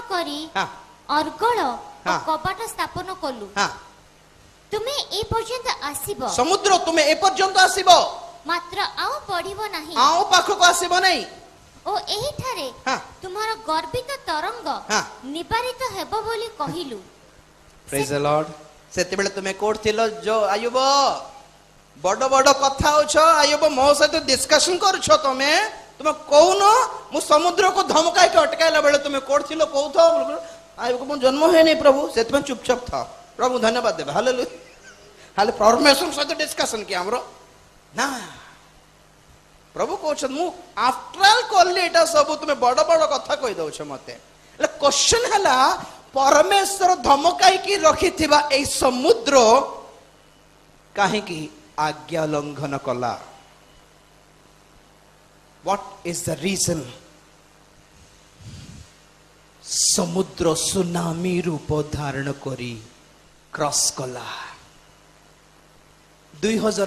करी हाँ। अर्गल हाँ। कबाट स्थापन कलु हाँ तुमे ए पर्यंत आसीबो समुद्र तुम्हें ए पर्यंत आसीबो मात्र आउ पड़िबो नाही आओ पाखक आसीबो नहीं ओ एही ठारे हाँ। तुम्हार गर्वित तरंग हाँ। निवारित हेबो बोली कहिलु प्रेज द लॉर्ड सेते बेले तुम्हें कोड थिलो जो आयुब बड़ बड़ कथा होछ आयुब मो सहित डिस्कशन करूछ तुम कौन मु समुद्र को धमकाई के अटकाइला बेले तुम्हें कोड थिलो कहू आयुब को जन्म है नहीं प्रभु से चुपचाप था प्रभु धन्यवाद देवे हालेलुया हाले परमेश्वर सहित डिस्कशन किया हमरो ना प्रभु कहछन मु आफ्टर ऑल कहली एटा सब तुम बड़ बड़ कथा कहि दउछ मते क्वेश्चन हला परमेश्वर धमकाई की रखी थिबा ए समुद्र काहे की आज्ञा लंघन कला व्हाट इज द रीजन समुद्र सुनामी रूप धारण करी क्रॉस कला 2000